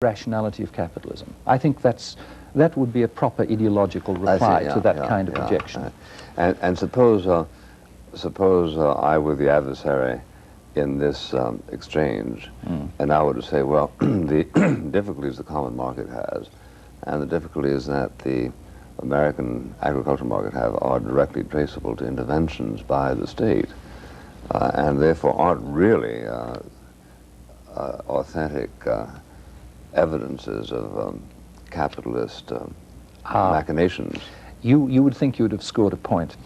rationality of capitalism. I think that would be a proper ideological reply to that kind of objection. And suppose I were the adversary in this exchange, and I were to say, well, the difficulties the common market has, and the difficulties that the American agricultural market have are directly traceable to interventions by the state, and therefore aren't really authentic evidences of capitalist machinations. You would think you would have scored a point.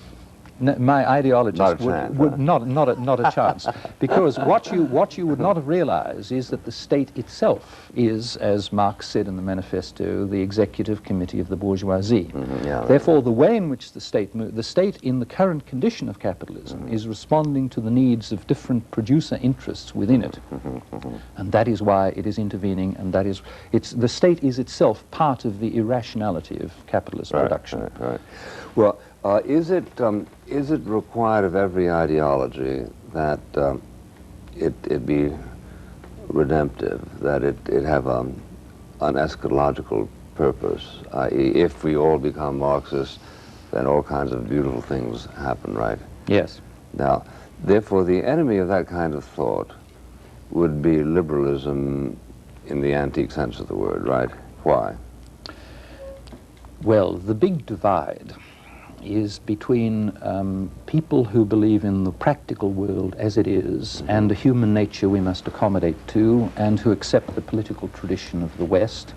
My ideologist would not a chance, because what you would not have realized is that the state itself is, as Marx said in the manifesto, the executive committee of the bourgeoisie. Therefore, the way in which the state in the current condition of capitalism is responding to the needs of different producer interests within it, and that is why it is intervening, and that is the state is itself part of the irrationality of capitalist production. Well, is it required of every ideology that it be redemptive, that it have an eschatological purpose, i.e., if we all become Marxists, then all kinds of beautiful things happen, right? Yes. Now, therefore, the enemy of that kind of thought would be liberalism in the antique sense of the word, right? Why? Well, the big divide is between people who believe in the practical world as it is and the human nature we must accommodate to, and who accept the political tradition of the West,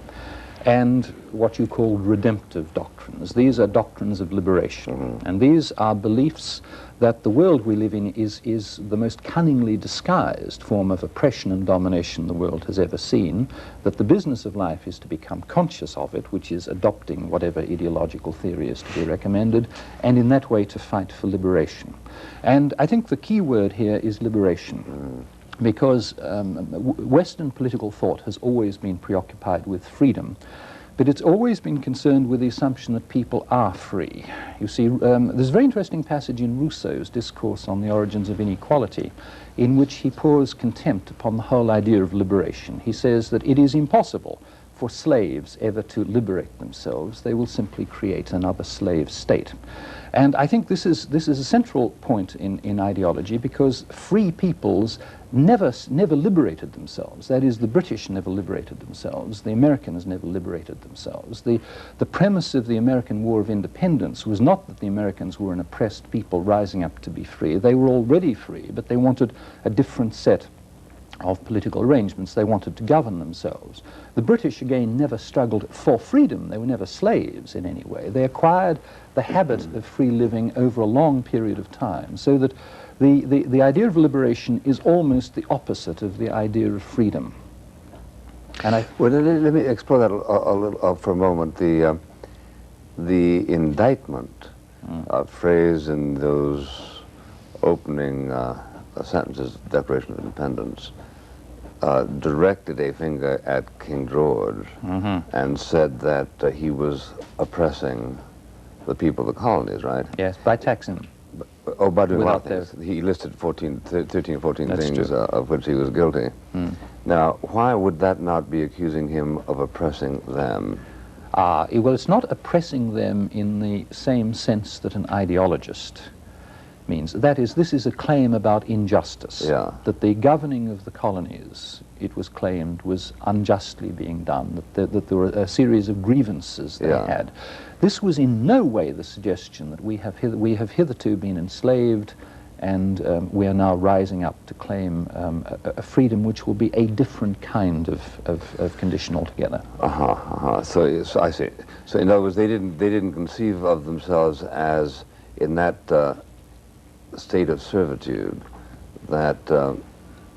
and what you call redemptive doctrines. These are doctrines of liberation, and these are beliefs that the world we live in is the most cunningly disguised form of oppression and domination the world has ever seen, that the business of life is to become conscious of it, which is adopting whatever ideological theory is to be recommended, and in that way to fight for liberation. And I think the key word here is liberation, because Western political thought has always been preoccupied with freedom, but it's always been concerned with the assumption that people are free. You see, there's a very interesting passage in Rousseau's discourse on the origins of inequality, in which he pours contempt upon the whole idea of liberation. He says that it is impossible for slaves ever to liberate themselves. They will simply create another slave state. And I think this is a central point in ideology, because free peoples never liberated themselves. That is, the British never liberated themselves. The Americans never liberated themselves. The premise of the American War of Independence was not that the Americans were an oppressed people rising up to be free. They were already free, but they wanted a different set of political arrangements. They wanted to govern themselves. The British, again, never struggled for freedom. They were never slaves in any way. They acquired the habit of free living over a long period of time, so that the idea of liberation is almost the opposite of the idea of freedom. And well, let me explore that a little for a moment. The indictment phrase in those opening sentences, Declaration of Independence, directed a finger at King George and said that he was oppressing the people of the colonies, right? Yes, by taxing them. Oh, by doing a lot of things. He listed 13 or 14 things of which he was guilty. Now, why would that not be accusing him of oppressing them? Well, it's not oppressing them in the same sense that an ideologist means. That is, this is a claim about injustice, that the governing of the colonies, it was claimed, was unjustly being done, that there were a series of grievances they had. This was in no way the suggestion that we have hitherto been enslaved, and we are now rising up to claim a freedom which will be a different kind of condition altogether. So I see. So in other words, they didn't conceive of themselves as in that state of servitude that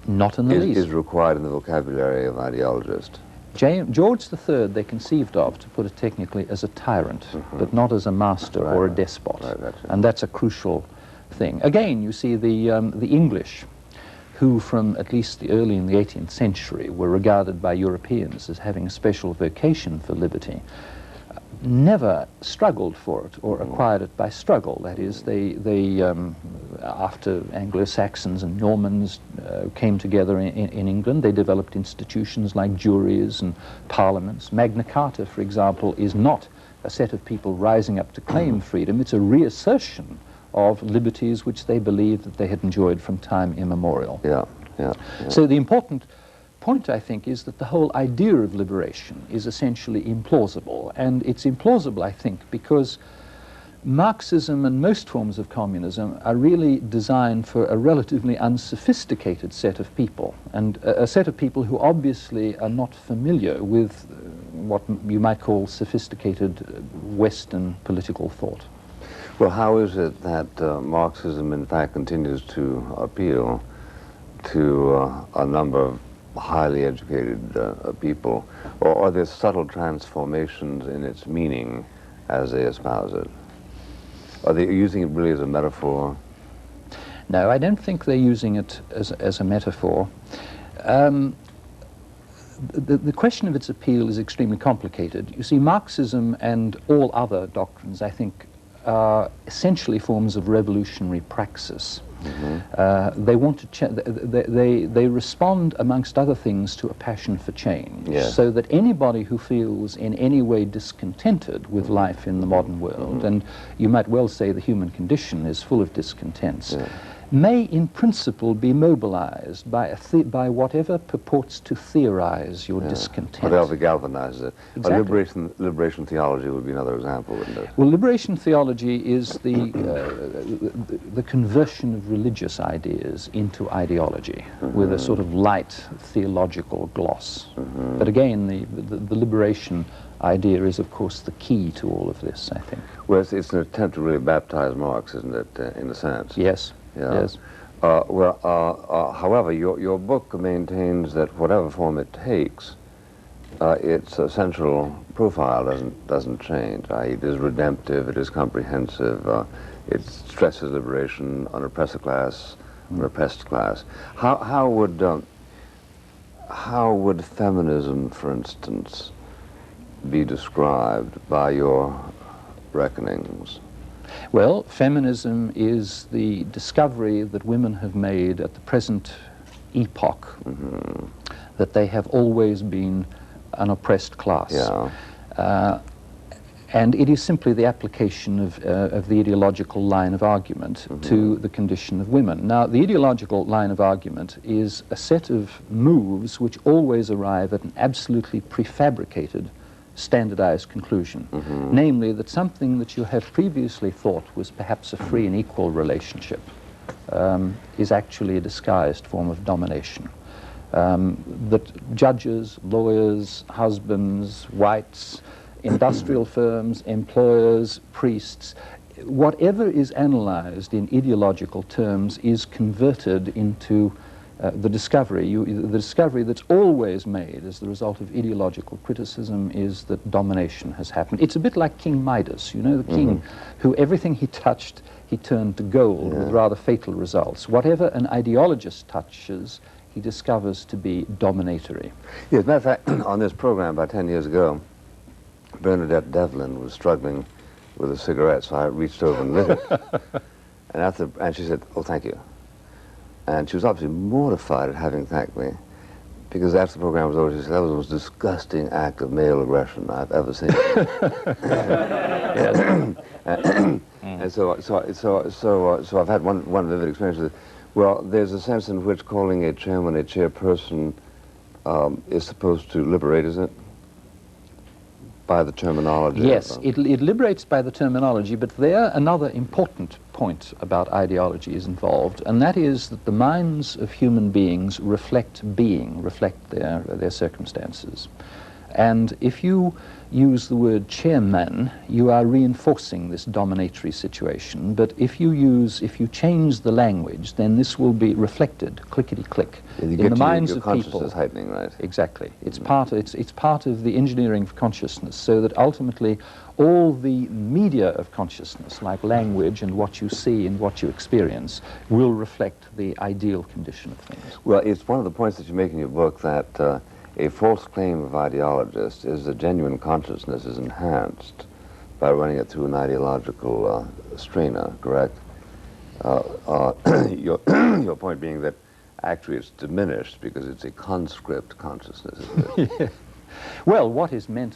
not in the least is required in the vocabulary of ideologists. George III they conceived of, to put it technically, as a tyrant, but not as a master or a despot, and that's a crucial thing. Again, you see the English, who from at least the early in the 18th century were regarded by Europeans as having a special vocation for liberty, never struggled for it or acquired it by struggle. That is, after Anglo-Saxons and Normans came together in England, they developed institutions like juries and parliaments. Magna Carta, for example, is not a set of people rising up to claim freedom. It's a reassertion of liberties which they believed that they had enjoyed from time immemorial. Yeah. So the important point, I think, is that the whole idea of liberation is essentially implausible. And it's implausible, I think, because Marxism and most forms of communism are really designed for a relatively unsophisticated set of people, and a set of people who obviously are not familiar with what you might call sophisticated Western political thought. Well, how is it that Marxism, in fact, continues to appeal to a number of highly educated people, or are there subtle transformations in its meaning as they espouse it? Are they using it really as a metaphor? No, I don't think they're using it as a metaphor. The question of its appeal is extremely complicated. You see, Marxism and all other doctrines, I think, are essentially forms of revolutionary praxis. They want to they respond, amongst other things, to a passion for change. Yes. So that anybody who feels in any way discontented with life in the modern world, and you might well say the human condition is full of discontents, may in principle be mobilized by whatever purports to theorize your discontent. Or they'll be galvanized. Exactly. A liberation theology would be another example, wouldn't it? Well, liberation theology is the conversion of religious ideas into ideology with a sort of light theological gloss. But again, the liberation idea is, of course, the key to all of this, I think. Well, it's an attempt to really baptize Marx, isn't it, in a sense? Yes. Yeah. Yes. However, your book maintains that whatever form it takes, its central profile doesn't change. It is redemptive, it is comprehensive, it stresses liberation on oppressed class, an oppressed class. How would feminism, for instance, be described by your reckonings? Well, feminism is the discovery that women have made at the present epoch that they have always been an oppressed class. Yeah. And it is simply the application of the ideological line of argument to the condition of women. Now, the ideological line of argument is a set of moves which always arrive at an absolutely prefabricated, standardized conclusion, namely that something that you have previously thought was perhaps a free and equal relationship is actually a disguised form of domination. That judges, lawyers, husbands, whites, industrial firms, employers, priests, whatever is analyzed in ideological terms is converted into the discovery that's always made as the result of ideological criticism is that domination has happened. It's a bit like King Midas, you know, the king who everything he touched, he turned to gold with rather fatal results. Whatever an ideologist touches, he discovers to be dominatory. Yes, as a matter of fact, on this program about 10 years ago, Bernadette Devlin was struggling with a cigarette, so I reached over and lit it. And she said, "Oh, thank you." And she was obviously mortified at having thanked me, because after the program was over, she said, "That was the most disgusting act of male aggression I've ever seen." And so I've had one vivid experience with it. Well, there's a sense in which calling a chairman a chairperson is supposed to liberate, isn't it? By the terminology. Yes, it liberates by the terminology, but there another important point about ideology is involved, and that is that the minds of human beings reflect their circumstances. And if you use the word chairman, you are reinforcing this dominatory situation. But if you change the language, then this will be reflected, clickety-click, in the minds of people. Consciousness heightening, right? Exactly. It's part of the engineering of consciousness, so that ultimately all the media of consciousness, like language and what you see and what you experience, will reflect the ideal condition of things. Well, it's one of the points that you make in your book that a false claim of ideologists is that genuine consciousness is enhanced by running it through an ideological strainer, correct? Your, your point being that actually it's diminished because it's a conscript consciousness, isn't it? Yeah. Well, what is meant